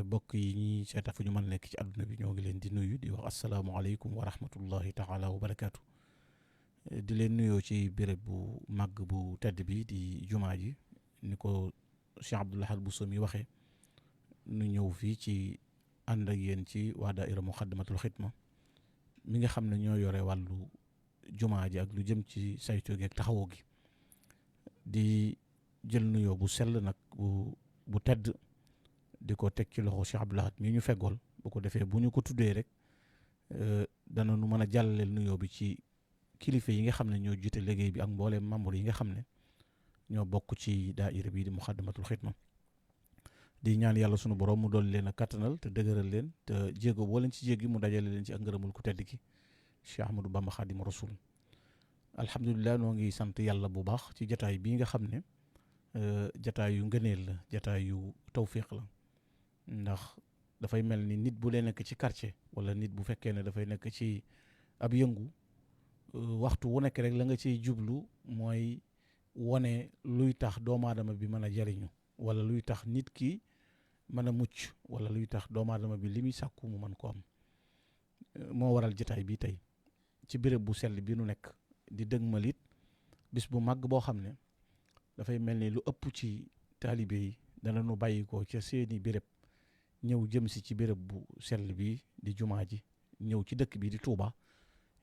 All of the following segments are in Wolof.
bokk yi ñi seeta fu ñu mën nekk ci àdduna bi ñoo ngi leen di nuyu di wax asalaamualeykum wa rahmatullahi taala wa barakaatu. di leen nuyoo ci béréb bu màgg bu tedd bi di jumaa ji ni ko Cheikh Abdoul Ahad Bousso mi waxee nu ñëw fii ci ànd ak yéen ci waa daaira Muxaddamatul Xidma mi nga xam ne ñoo yore wàllu jumaa ji ak lu jëm ci saytu gi ak taxawoo gi di jël nuyoo bu sell nag bu tedd di ko teg ci loxo Cheikh Abdoul Ahad mi ñu feggool bu ko defee bu ñu ko tuddee rek dana nu mën a jàllaleel nuyoo bi ci kilifa yi nga xam ne ñoo jiite liggéey bi ak mbooleem membre yi nga xam ne ñoo bokk ci daaira bii di Muxaddamatul Xidma di ñaan yàlla sunu borom mu dool leen a kattanal te dëgëral leen te jéego boo leen ci jéggi mu dajale leen ci ak ngërëmul ku tedd ki Cheikh Ahmadou Bamba Xaadimu Rasuul. alhamdulilah noo ngi sant yàlla bu baax ci jataay bii nga xam ne jataay yu ngëneel la jataay yu tawfiq la ndax dafay mel ni nit bu dee nekk ci quartier wala nit bu fekkee ne dafay nekk ci ab yëngu waxtu wu nekk rek la nga ciy jublu mooy wone luy tax doomu aadama bi mën a jariñu wala luy tax nit ki mën a mucc wala luy tax doomu aadama bi li muy sàkku mu mën ko am moo waral jataay bi tey ci béréb bu sell bi nu nekk di dëgmal it bis bu màgg boo xam ne dafay mel ni lu ëpp ci taalibe yi dana nu bàyyi ko ca seeni béréb ñëw jëm si ci béréb bu sell bi di jumaa ji ñëw ci dëkk bi di Touba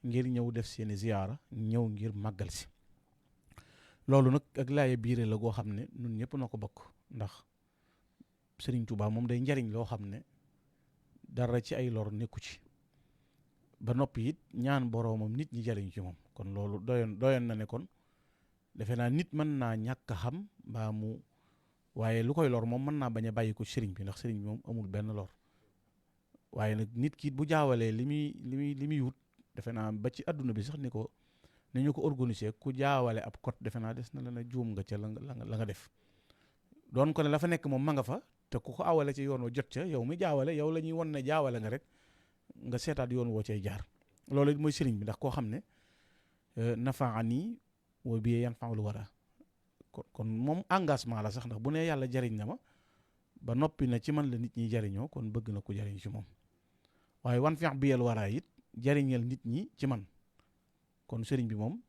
ngir ñëw def seeni ziyaara ñëw ngir màggal si loolu nag ak laaye biire la goo xam ne nun ñëpp na ko bokk ndax Sëriñ Touba moom day njariñ loo xam ne dara ci ay lor nekku ci ba noppi it ñaan boroomam nit ñi jariñ ci moom kon loolu doyoon na ne kon defe naa nit mën naa ñàkk a xam mbaa mu waaye lu koy lor moom mën naa bañ a bàyyi ko sëriñ bi ndax sëriñ bi moom amul benn lor waaye nag nit ki bu jaawalee li muy wut defe naa ba ci adduna bi sax ni ñu ko organiser ku jaawale ab code defe naa des na la na juum nga ca la nga def doon ko ne la fa nekk moom ma nga fa te ku ko awale ci yoon wa jot ca yow mi jaawale yow la ñuy won ne jaawale nga rek nga seetaat yoon woo cay jaar loolu it mooy sëriñ bi ndax koo xam ne nafaani wa bi yanfa'ul wara kon moom engagement la sax ndax bu ne yàlla jariñ na ma ba noppi na ci man la nit ñi jariñoo kon bëgg na ko jariñ ci moom waaye wan feex biyel waraa it jariñal nit ñi ci man kon sëriñ bi moom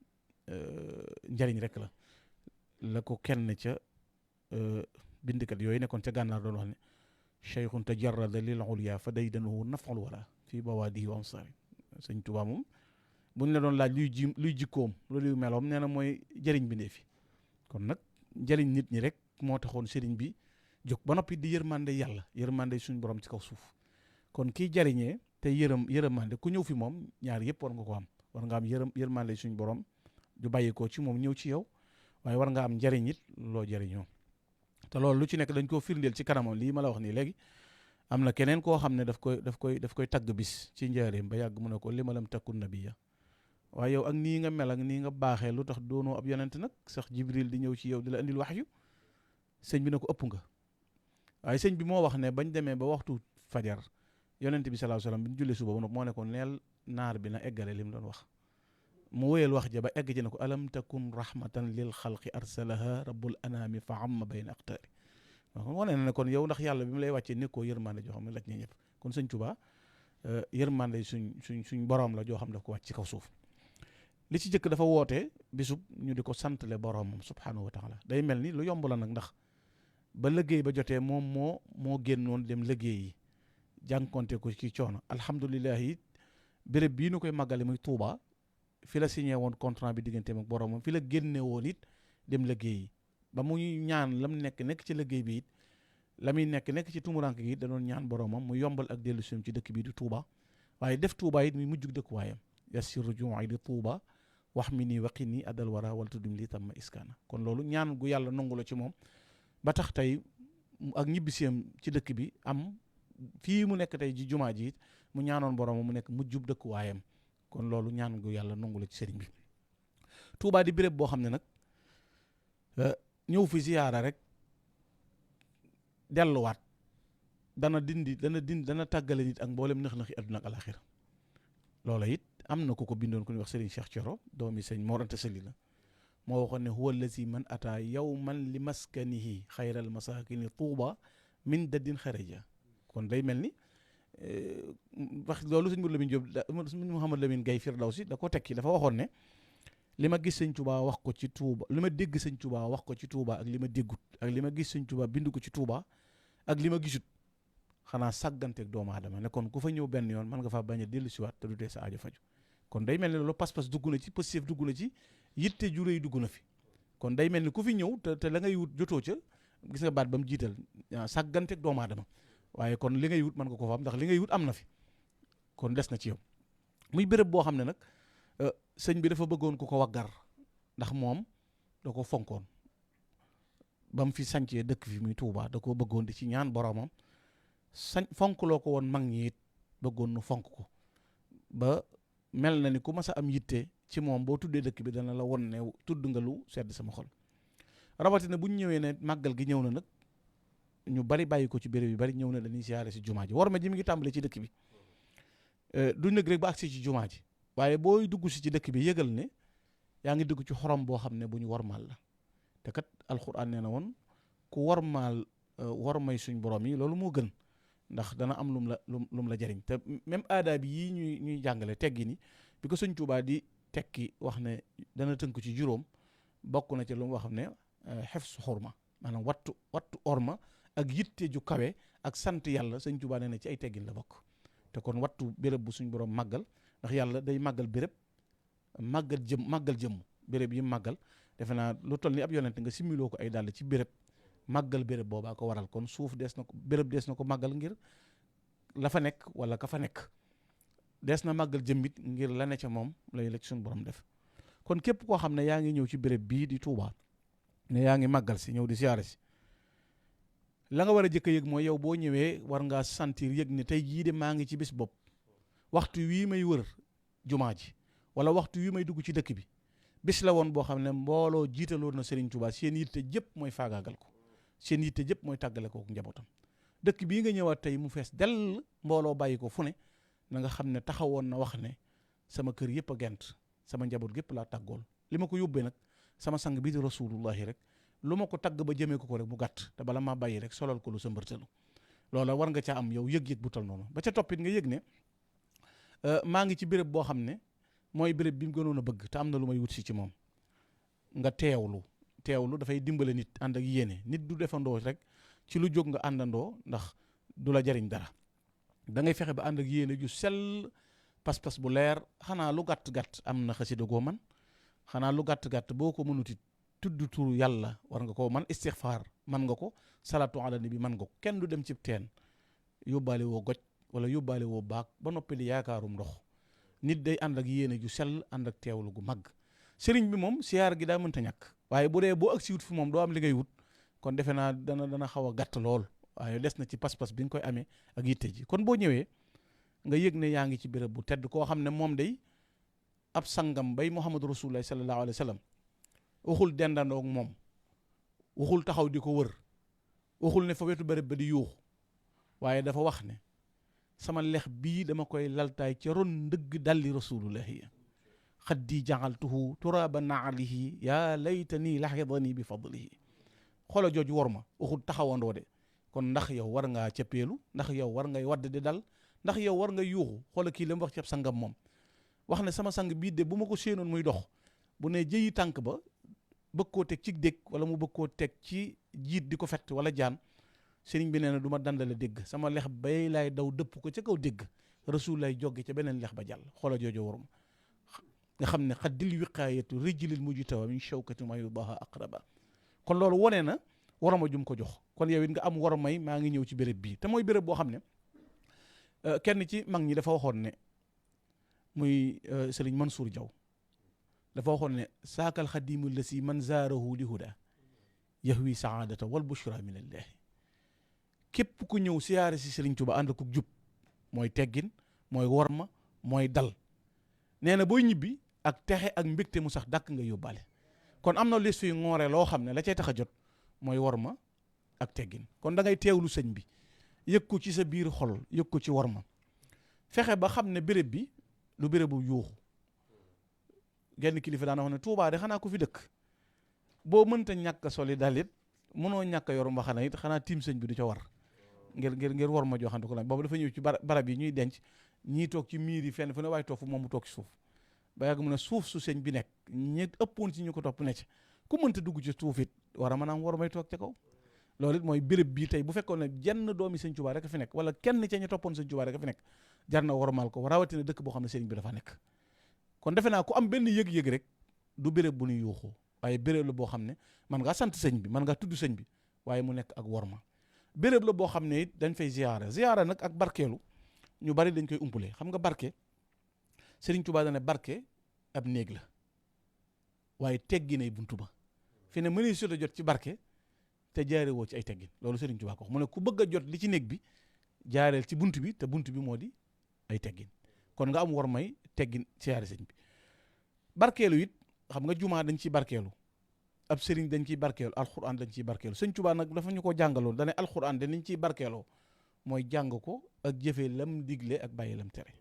njariñ rek la ko kenn ca bindkat yooyu nekkoon ca gànnaar doon wax ne cheikhun tajarrada lil ulya fa daydanuhu naf'ul wara fii bawaadihi wa ansari sëñ Tuubaa moom buñ la doon laaj luy jikkoom luy meloom nee na mooy jëriñ bi ndee fi kon nag jëriñ nit ñi rek moo taxoon sëriñ bi jóg ba noppi di yërmande yàlla yërmande suñ borom ci kaw suuf kon kii jariñee te yërmande ku ñëw fi moom ñaar yëpp war nga ko am war nga am yërmande suñ borom du bàyyi ko ci moom ñëw ci yow waaye war nga am njariñ it loo jariñoo te loolu lu ci nekk dañ koo firndeel ci kanamam lii ma la wax nii léegi am na keneen koo xam ne daf koy tagg bis ci njaareem ba yàgg mu ne ko li ma lam takkun nabiya waaye yow ak nii nga mel ak nii nga baaxee lu tax doonoo ab yonent nag sax Jibril di ñëw ci yow di la indil waxyu sëñ bi ne ko ëpp nga waaye sëñ bi moo wax ne bañ demee ba waxtu fajar yonent bi sallallahu alayhi wasallam bi ñu jullee suba ba moo ne ko neel naar bi na eggale li mu doon wax mu wéyal wax ja ba egg ci ne ko alam takun rahmatan lil xalqi arsalaha rabbul anami fa amma bayna aqtaari wane na ne kon yow ndax yàlla bi mu lay wàccee nekkoo yërmande joo xam ne laj ñi ñëpp kon sëñ Tuubaa yërmande suñ borom la joo xam daf ko wàcc ci kaw suuf li ci jëkk dafa woote bisub ñu di ko santale boromam subhanahu wa taala day mel ni lu yomb la nag ndax ba liggéey ba jotee moom moo génnoon dem liggéey yi jànkonte ko ci coono alhamdulilah it béréb bii nu koy màggale muy Touba fi la signé woon contrat bi digganteem ak boromam fi la génne woon it dem liggéey yi ba muy ñaan lam nekk ci liggéey bi it la muy nekk ci tumurank gi da doon ñaan boromam mu yombal ak dellu sim ci dëkk bii di Touba waaye def Touba it muy mujjug dëkk waayam yassiru ju'i di Touba wax mi nii waqi nii addal wara wala tuddim lii tam ma iskaana kon loolu ñaan gu yàlla nangu la ci moom ba tax tey ak ñibbisiyam ci dëkk bi am fii mu nekk tey ji jumaa ji it mu ñaanoon boromam mu nekk mujjub dëkk waayam kon loolu ñaan gu yàlla nangu la ci sëriñ bi Touba di béréb boo xam ne nag ñëw fi ziyaara rek delluwaat dana tàggale nit ak mboolem nëx-nëxi àdduna ak alaxira loola it am na ku ko bindoon ku ñuy wax Serigne Cheikh Thioro doomi sëñ Mor Anta Sali la moo waxoon ne huwa allazi man ataa yawman li maskanihi xayral masakini tuuba min daddin xaraja kon day mel ni wax loolu sëñ Mouhamadou Lamine Diop sëñ Mouhamadou Lamine Gaye Firdawsi da ko tekki dafa waxoon ne li ma gis sëñ Touba wax ko ci Touba li ma dégg sëñ Touba wax ko ci Touba ak li ma déggut ak li ma gis sëñ Touba bind ko ci Touba ak li ma gisut xanaa sàgganteeg doomu aadama ne kon ku fa ñëw benn yoon mën nga faa bañ a dellu siwaat te du tee sa aajo faju kon day mel ni loolu pas-pas dugg na ci positif dugg na ci yitte ju rëy dugg na fi kon day mel ni ku fi ñëw te la ngay wut jotoo ca gis nga baat ba mu jiital sàgganteeg doomu aadama waaye kon li ngay wut mën nga ko fa am ndax li ngay wut am na fi kon des na ci yow muy béréb boo xam ne nag sëñ bi dafa bëggoon ku ko waggar ndax moom da ko fonkoon ba mu fi sancee dëkk fi muy Tuubaa da koo bëggoon di ci ñaan boromam fonk loo ko woon mag ñi it bëggoon nu fonk ko ba mel na ni ku mas a am yitte ci moom boo tuddee dëkk bi dana la won ne tudd nga lu sedd sama xol rawatina bu ñu ñëwee ne màggal gi ñëw na nag ñu bari bàyyi ko ci béréb yu bari ñëw na dañuy siyaare si jumaa ji war ma ji mi ngi tàmbale ci dëkk bi du nëg rek ba agsi ci jumaa ji waaye booy dugg si ci dëkk bi yëgal ne yaa ngi dugg ci xorom boo xam ne bu ñu warmaal la te kat alxuraan nee na woon ku warmaal warmay suñ borom yi loolu moo gën ndax dana am lum la jariñ te même aada bi yii ñuy jàngale teggi ni bi ko sëñ Tuubaa di tekki wax ne dana tënk ci juróom bokk na ci lu mu wax ne xefsu xorma maanaam wattu orma ak yitte ju kawe ak sant yàlla sëñ Tuubaa nee na ci ay teggin la bokk te kon wattu béréb bu suñ borom màggal ndax yàlla day màggal béréb màggal jëmm béréb yi màggal defe naa lu toll ni ab yonent nga similoo ko ay dàll ci béréb màggal béréb boobaa ko waral kon suuf des na ko béréb des na ko màggal ngir la fa nekk wala ka fa nekk des na màggal jëmmit ngir la ne ca moom lay la ci suñu borom def kon képp koo xam ne yaa ngi ñëw ci béréb bii di Touba ne yaa ngi màggal si ñëw di siyaare si la nga war a jëkk a yëg mooy yow boo ñëwee war ngaa sentir yëg ne tey jii de maa ngi ci bis bopp waxtu wii may wër jumaa ji wala waxtu wii may dugg ci dëkk bi bis la woon boo xam ne mbooloo jiitaloon na Serigne Touba seen yitte jëpp mooy faagaagal ko seen yitte jëpp mooy tàggale ko njabootam dëkk bii nga ñëwaat tey mu fees dell mbooloo bàyyi ko fu ne na nga xam ne taxawoon na wax ne sama kër yëpp a gent sama njaboot gépp laa tàggool li ma ko yóbbee nag sama sang bii di rasulullahi rek lu ma ko tagg ba jëmee ko rek mu gàtt te bala maa bàyyi rek solal ko lu sa mbërtalu loola war nga caa am yow yëg-yëg bu tal noonu ba ca toppit nga yëg ne maa ngi ci béréb boo xam ne mooy béréb bi mu gënoon a bëgg te am na lu may wut si ci moom nga teewlu dafay dimbale nit ànd ak yéene nit du defandoo rek ci lu jóg nga àndandoo ndax du la jariñ dara da ngay fexe ba ànd ak yéene ju sell pas-pas bu leer xanaa lu gàtt-gàtt am na xasida goo man xanaa lu gàtt-gàtt boo ko mënuti tudd turu yàlla war nga ko man istixfaar man nga ko salatu ala nabi man nga ko kenn du dem ci teen yóbbaale woo goj wala yóbbaale woo baag ba noppi di yaakaarum ndox nit day ànd ak yéene ju sell ànd ak teewlu gu mag sëriñ bi moom siyaar gi daa mënta ñàkk waaye bu dee boo agsi wut fi moom doo am li ngay wut kon defe naa dana xaw a gàtt lool waaye des na ci pas-pas bi nga koy amee ak yitte ji kon boo ñëwee nga yëg ne yaa ngi ci béréb bu tedd koo xam ne moom day ab sangam bay Muhammadu Rasulullah sallallahu alayhi wa sallam waxul dendandoo ak moom waxul taxaw di ko wër waxul ne fa wetu béréb ba di yuuxu waaye dafa wax ne sama lex bii dama koy laltaay ci ron ndëgg dalli rasulullahi xaddi jaxaltuhu turaba naalihi yaa laytani laxidani bi fadlihi xoola jooju war ma waxul taxawandoo de kon ndax yow war ngaa cëppeelu ndax yow war ngay wadd di dal ndax yow war nga yuuxu xoola kii la mu wax ci ab sangam moom wax ne sama sang bii de bu ma ko séenoon muy dox bu ne jëyi tànk ba bëgg koo teg ci dégg wala mu bëgg koo teg ci jiit di ko fett wala jaan sëriñ bi nee na du ma dandale dégg sama lex bay laay daw dëpp ko ca kaw dégg rasul lay jogge ca beneen lex ba jàll xoola jooju warum nga xam ne xaddil wiqaayatu rijlil mujtawa min shawkati ma yudaha aqraba kon loolu wone na warama jum ko jox kon yow it nga am war may maa ngi ñëw ci béréb bii te mooy béréb boo xam ne kenn ci mag ñi dafa waxoon ne muy sëriñ Mansour Diaw dafa waxoon ne saakal xadimu lasi man zaarahu li huda yahwi saadata wal bushra min allahi képp ku ñëw siyaare si sëriñ Tuba ànd ko jub mooy teggin mooy worma mooy dal nee na booy ñibbi ak texe ak mbégte mu sax dàkk nga yóbbaale kon am na lis fi ngoore loo xam ne la cay tax a jot mooy worma ak teggin kon da ngay teewlu sëñ bi yëg ko ci sa biir xol yëg ko ci worma fexe ba xam ne béréb bi lu bérébu yuuxu genn kilifa daana wax ne Tuubaa de xanaa ku fi dëkk boo mënta ñàkk soli dalit mënoo ñàkk yor mbaxana it xanaa tiim sëñ bi du ca war ngir war ma joxante ko la boobu dafa ñëw ci barab yi ñuy denc ñii toog ci miir yi fenn fu ne waaye toog fu moom mu toog ci suuf ba yàgg mu ne suuf su sëñ bi nekk ñi ëppoon ci ñu ko topp ne ci ku mënta dugg ci suuf it war a mën a am war may toog ca kaw loolu it mooy béréb bii tey bu fekkoon ne jenn doomi sëñ Tuubaa rek a fi nekk wala kenn ca ñu toppoon sëñ Tuubaa rek a fi nekk jar na warmaal ko rawatina dëkk boo xam ne sëriñ bi dafa nekk kon defe naa ku am benn yëg-yëg rek du béréb bu ñuy yuuxoo waaye béréb la boo xam ne man ngaa sant sëñ bi man ngaa tudd sëñ bi waaye mu nekk ak worma béréb la boo xam ne it dañ fay ziyaara nag ak barkeelu ñu bari dañ koy umpule xam nga barke sëriñ Tuubaa dane barke ab néeg la waaye teggi nay buntu ba fi ne mënee sota jot ci barke te jaare woo ci ay teggin loolu sëriñ Tuubaa ko wax mu ne ku bëgg a jot li ci néeg bi jaareel ci bunt bi te bunt bi moo di ay teggin kon nga am war may teggin siyaare sëñ bi barkeelu it xam nga jumaa dañ ciy barkeelu ab sëriñ dañ ciy barkeelu alxuraan dañ ciy barkeelu sëñ Tuubaa nag dafa ñu ko jàngaloon dane alxuraan de niñ ciy barkeeloo mooy jàng ko ak jëfee lam digle ak bàyyi lam tere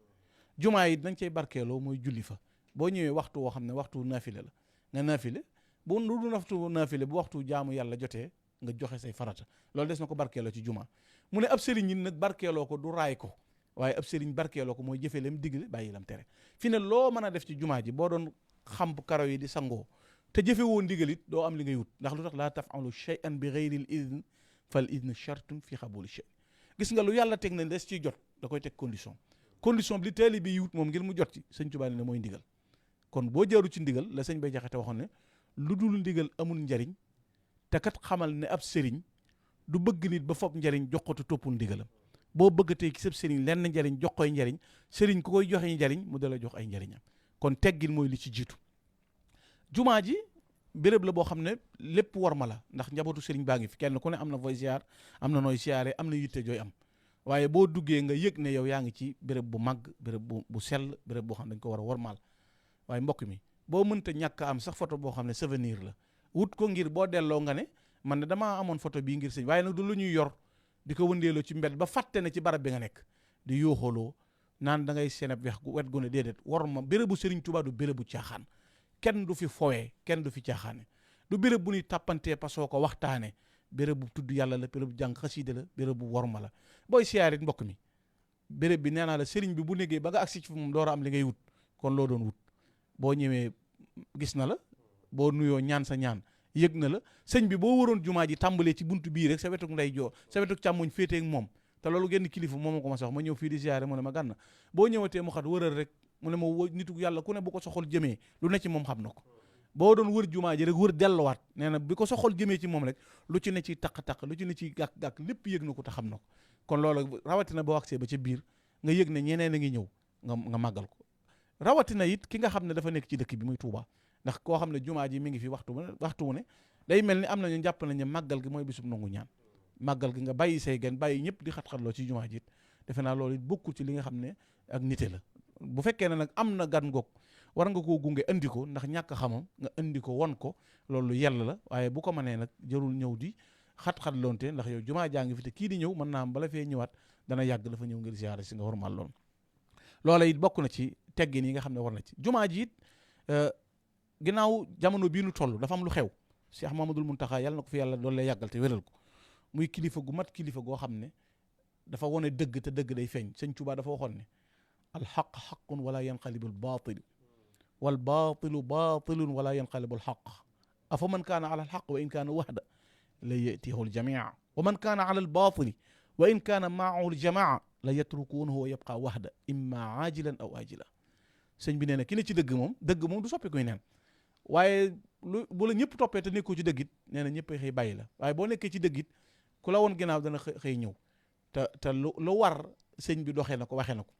jumaa yi dañ cay barkeeloo mooy julli fa boo ñëwee waxtu woo xam ne waxtu naafile la nga naafile bu lu du waxtu naafile bu waxtu jaamu yàlla jotee nga joxe say farata loolu des na ko barkeeloo ci jumaa mu ne ab sëriñ yi nag barkeeloo ko du raay ko waaye ab sëriñ barkeeloo ko mooy jëfee lam digle bàyyi lam tere fi ne loo mën a def ci jumaa ji boo doon xamp karaw yi di sangoo te jëfe woo ndigal it doo am li ngay wut ndax lu tax laa tafalu shay'an bi ghayril idn fal idn shartun fi xabuli shay gis nga lu yàlla teg na des ciy jot da koy teg condition bi li taali bi yi wut moom ngir mu jot ci sëñ Tuubaa ne mooy ndigal kon boo jaaru ci ndigal la sëñ Bay Jaxate waxoon ne lu dul ndigal amul njariñ te kat xamal ne ab sëriñ du bëgg nit ba foog njariñ jox ko te toppul ndigalam boo bëggatee ci sab sëriñ lenn njariñ jox koy njariñ sëriñ ku koy joxe njariñ mu dala jox ay njariñam kon teggin mooy li ci jiitu jumaa ji béréb la boo xam ne lépp war ma la ndax njabootu sëriñ baa ngi fi kenn ku ne am na fooy ziar am na nooy siyaare am na yitte jooy am waaye boo duggee nga yëg ne yow yaa ngi ci béréb bu màgg béréb bu sell béréb boo xam ne dañ ko war a wormaal waaye mbokk mi boo mënta ñàkk am sax photo boo xam ne souvenir la wut ko ngir boo delloo nga ne man ne damaa amoon photo bii ngir sëñ waaye nag du lu ñuy yor di ko wëndeeloo ci mbedd ba fàtte ne ci barab bi nga nekk di yooxaloo naan da ngay seneb wet gu ne déedéet war ma bérébu sëriñ Tuubaa du bérébu caaxaan kenn du fi fowee kenn du fi caaxaane du béréb bu ñuy tàppantee pasoo ko waxtaane béréb bu tudd yàlla la béréb bu jàng xasiida la béréb bu worma la booy siyaarit mbokk mi béréb bi nee naa la sëriñ bi bu nekkee ba nga agsi ci moom door a am li ngay wut kon loo doon wut boo ñëwee gis na la boo nuyoo ñaan sa ñaan yëg na la sëñ bi boo waroon jumaa ji tàmbalee ci buntu bii rek sa wetuk nday joo sa wetuk càmmoñ féetee ak moom te loolu genn kilifa moo ma ko ma sax ma ñëw fii di siyaare mu ne ma gànna boo ñëwatee mu xat wëral rek mu ne ma nitu yàlla ku ne bu ko soxol jëmee lu ne ci moom xam na ko boo doon wër jumaa ji rek wër delluwaat nee na bi ko soxol jëmee ci moom rek lu ci ne ci taq-taq lu ci ne ci gàkk-gàkk lépp yëg na ko te xam na ko kon loolu rawatina boo agsee ba ca biir nga yëg ne ñeneen a ngi ñëw nga màggal ko rawatina it ki nga xam ne dafa nekk ci dëkk bi muy Touba ndax koo xam ne jumaa ji mi ngi fi waxtu wu ne day mel ni am nañu jàpp nañ ne màggal gi mooy bisub nangu ñaan màggal gi nga bàyyi say gan bàyyi ñëpp di xat-xatloo ci jumaa ji it defe naa loolu it bokkul ci li nga xam ne ak nite la bu fekkee ne nag am na gan goog war nga koo gunge andi ko ndax ñàkk xamam nga andi ko won ko loolu yell la waaye bu ko mënee nag jarul ñëw di xat-xat loonte ndax yow jumaa jaa ngi fi te kii di ñëw mën naa am bala fee ñëwaat dana yàgg dafa ñëw ngir ziyaare si nga warmal lool loola it bokk na ci teggin yi nga xam ne war na ci jumaa ji it ginnaaw jamono bii nu toll dafa am lu xew Cheikh Mamadul Muntaxa yàlla na ko fi yàlla doon lay yàggal te wéral ko muy kilifa gu mat kilifa goo xam ne dafa wone dëgg te dëgg day feeñ sëñ Tuubaa dafa waxoon ne alxaq xaqun wala yanqalibu albaatil wal baatilu baatilun wala yanqalibu alxaq afa man kaana ala alxaq wa in kaana wahda la yatihu aljamia wa man kaana ala albaatili wa in kaana maahu aljamaa la yatrukuunahu wa yabqa wahda imma aajilan aw aajila sëñ bi nee na ki ne ci dëgg moom du soppi koy neen waaye bu la ñëpp toppee te nekkoo ci dëgg it nee na ñëpp xëy bàyyi la waaye boo nekkee ci dëgg it ku la woon ginnaaw dana xëy ñëw te lu war sëñ bi doxee na ko waxee na ko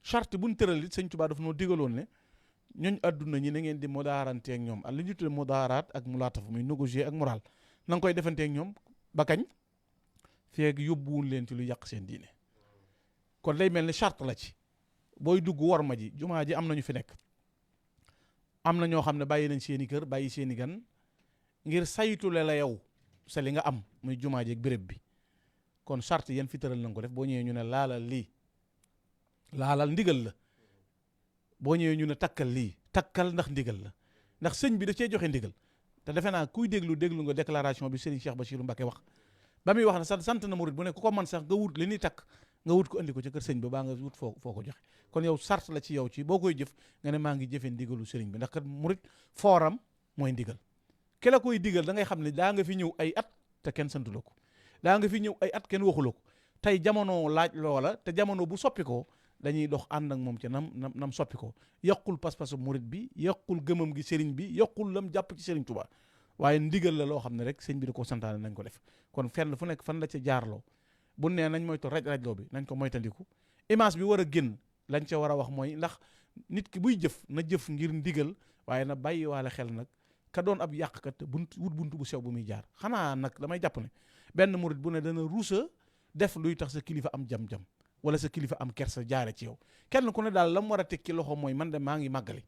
charte buñ tëral it sëñ Tuubaa dafa noo digaloon ne ñooñ adduna ñi na ngeen di modaarante ak ñoom li ñu tudde modaaraat ak mulaataf muy négocier ak moral na nga koy defante ak ñoom ba kañ feeg yóbbuwul leen ci lu yàq seen diine kon day mel ni charte la ci booy dugg war ma ji jumaa ji am nañu fi nekk am na ñoo xam ne bàyyi nañ seeni kër bàyyi seeni gan ngir saytule la yow sa li nga am muy jumaa ji ak béréb bi kon charte yan fi tëral na ko def boo ñëwee ñu ne laalal lii laalal ndigal la boo ñëwee ñu ne takkal lii takkal ndax ndigal la ndax sëñ bi da cee joxe ndigal te defe naa kuy déglu nga déclaration bi Serigne Cheikh Bassirou Mbacké wax ba muy wax ne sant na murit bu ne ku ko man sax nga wut li ñuy takk nga wut ko andi ko ci kër sëñ ba baa nga wut foo ko joxe kon yow sart la ci yow ci boo koy jëf nga ne maa ngi jëfe ndigalu sëriñ bi ndax kat murit fooram mooy ndigal ki la koy digal da ngay xam ne daa nga fi ñëw ay at te kenn santu la ko daa nga fi ñëw ay at kenn waxula ko tey jamono laaj loola te jamono bu soppi ko dañuy dox ànd ak moom ca nam soppi ko yàqul pas-pasu murit bi yàqul gëmam gi sëriñ bi yàqul lam jàpp ci sëriñ Tuubaa waaye ndigal la loo xam ne rek sëñ bi da ko santaane nañ ko def kon fenn fu nekk fan la ca jaarloo bu nee nañ moytu raj-rajloo bi nañ ko moytandiku image bi war a génn lañ ca war a wax mooy ndax nit ki buy jëf na jëf ngir ndigal waaye na bàyyi waale xel nag ka doon ab yàqkat te wut buntu bu sew bu muy jaar xanaa nag damay jàpp ne benn murit bu ne dana ruusa def luy tax sa kilifa am jam-jam wala sa kilifa am kersa jaare ci yow kenn ku ne daal la mu war a teg ci loxo mooy man de maa ngi màggali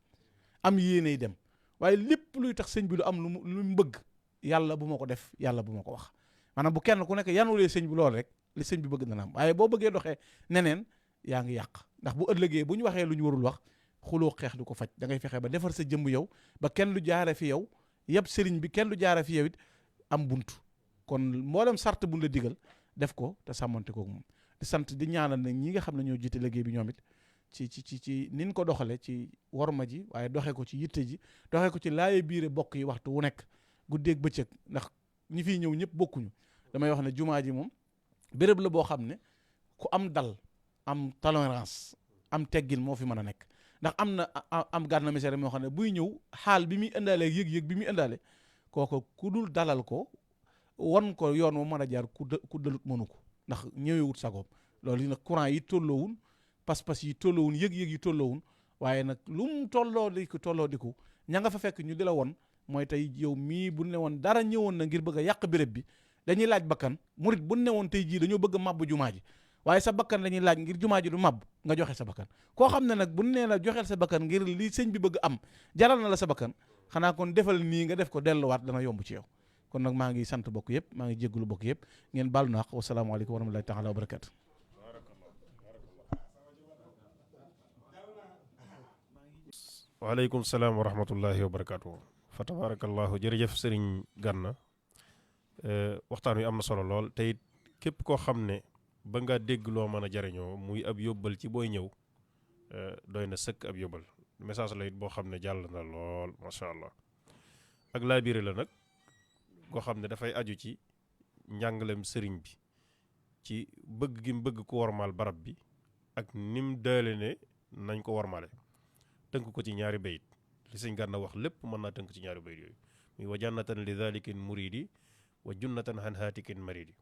am yéeney dem waaye lépp luy tax sëñ bi lu am lu mu bëgg yàlla bu ma ko def yàlla bu ma ko wax maanaam bu kenn ku nekk yanulee sëñ bi loolu rek li sëñ bi bëgg dana am waaye boo bëggee doxee neneen yaa ngi yàq ndax bu ëllëgee bu ñu waxee lu ñu warul wax xuloo xeex du ko faj da ngay fexe ba defar sa jëmm yow ba kenn lu jaare fi yow yëpp sëriñ bi kenn lu jaare fi yow it am buntu kon mboolem sart buñ la digal def ko te sàmmante koog moom di sant di ñaanal nag ñi nga xam ne ñoo jiite liggéey bi ñoom it ci nin ko doxale ci worma ji waaye doxee ko ci yitte ji doxee ko ci laaye biire bokk yi waxtu wu nekk guddeeg bëccëg ndax ñi fiy ñëw ñëpp bokkuñu damay wax ne jumaa ji moom béréb la boo xam ne ku am dal am tolérance am teggin moo fi mën a nekk ndax am Gana Messere moo xam ne buy ñëw xaal bi muy indaale yëg-yëg bi muy indaale kooko ku dul dalal ko wan ko yoon moo mën a jaar ku dalut mënu ko ndax ñëwewut sagoom loolu nag courant yi tolloowun pas-pas yi tolloowun yëg-yëg yi tolloowun waaye nag lu mu tolloo di ko ña nga fa fekk ñu di la won mooy tey yow mii bu ne woon dara ñëwoon na ngir bëgg a yàq béréb bi dañuy laaj bakkan murit bu ne woon tey jii dañoo bëgg a màbb jumaa ji waaye sa bakkan dañuy laaj ngir jumaa ji du màbb nga joxe sa bakkan koo xam ne nag bu nee la joxeel sa bakkan ngir li sëñ bi bëgg am jaral na la sa bakkan xanaa kon defal nii nga def ko delluwaat dana yomb ci yow kon nag maa ngi sant bokk yëpp maa ngi jéggulu bokk yëpp ngeen baal na wax wasalaamaaleykum wa rahmatullahi taala wa barakatu waaleykum salaam wa rahmatullahi wa barakatu fa tabarakallahu jërëjëf sëriñ Gana waxtaan wi am na solo lool te it képp koo xam ne ba nga dégg loo mën a jariñoo muy ab yóbbal ci booy ñëw doy na sëkk ab yóbbal message la it boo xam ne jàll na lool macha allah ak laa biire la nag koo xam ne dafay aju ci njàngalem sëriñ bi ci bëgg gi mu bëgg ko wormaal barab bi ak nim daale ne nañ ko wormaale tënk ko ci ñaari bayit li sëñ Gana wax lépp mën naa tënk ci ñaari bayit yooyu muy wa jannatan li dhalikin muridi wa junnatan han haatikin maridi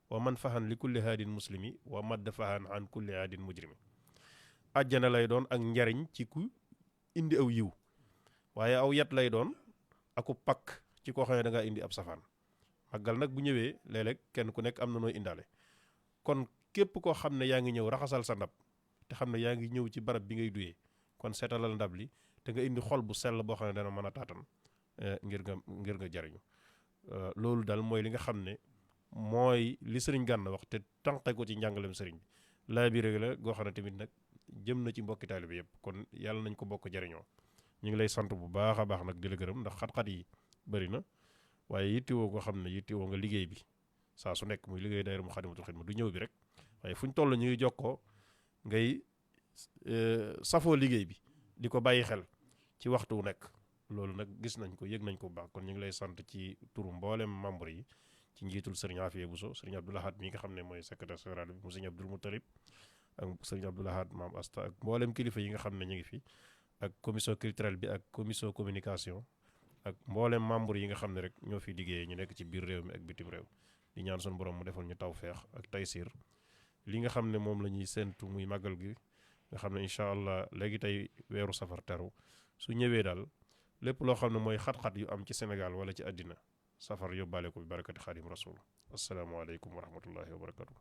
wa man fahan li kulli haadin muslimi wa madd fahan an kulli haadin mujrimi àjjana lay doon ak njariñ ci ku indi aw yiw waaye aw yat lay doon aku pakk ci koo xam ne da ngaa indi ab safaan màggal nag bu ñëwee léeg-léeg kenn ku nekk am na nooy indaale kon képp koo xam ne yaa ngi ñëw raxasal sa ndab te xam ne yaa ngi ñëw ci barab bi ngay duyee kon seetalal ndab li te nga indi xol bu sell boo xam ne dana mën a taatan ngir nga jariñu loolu daal mooy li nga xam ne mooy li sëriñ Gana wax te tànqe ko ci njàngalem sëriñ bi laa bi rek la goo xam ne tamit nag jëm na ci mbokki taalibe bi yëpp kon yàlla nañ ko bokk jariñoo ñu ngi lay sant bu baax a baax nag di la gërëm ndax xat-xat yi bëri na waaye yittewoo ko xam ne yittewoo nga liggéey bi saa su nekk muy liggéey daayira Moukhaddamatoul Khidma du ñëw bi rek waaye fu ñu toll ñu ngi jokkoo ngay safoo liggéey bi di ko bàyyi xel ci waxtu wu nekk loolu nag gis nañ ko yëg nañ ko bu baax kon ñu ngi lay sant ci turu mboolem membre yi ci njiitul sëriñ Afia Bousso sëriñ Abdou Lahad mi nga xam ne mooy secrétaire général bi mu sëriñ Abdoul Moutalib ak sëriñ Abdou Lahad maam Asta ak mboolem kilifa yi nga xam ne ñu ngi fi ak commission culturelle bi ak commission communication ak mboolem membre yi nga xam ne rek ñoo fi liggéeyee ñu nekk ci biir réew mi ak bitim réew di ñaan suñu borom mu defal ñu tawfeex ak taysiir li nga xam ne moom la ñuy séentu muy màggal gi nga xam ne incha allah léegi tey weeru safar teru su ñëwee daal lépp loo xam ne mooy xat-xat yu am ci Sénégal wala ci àddina safar yóbbaale ko bi barakati xaadim rasul asalaamaaleykum wa rahmatullahi wa barakatu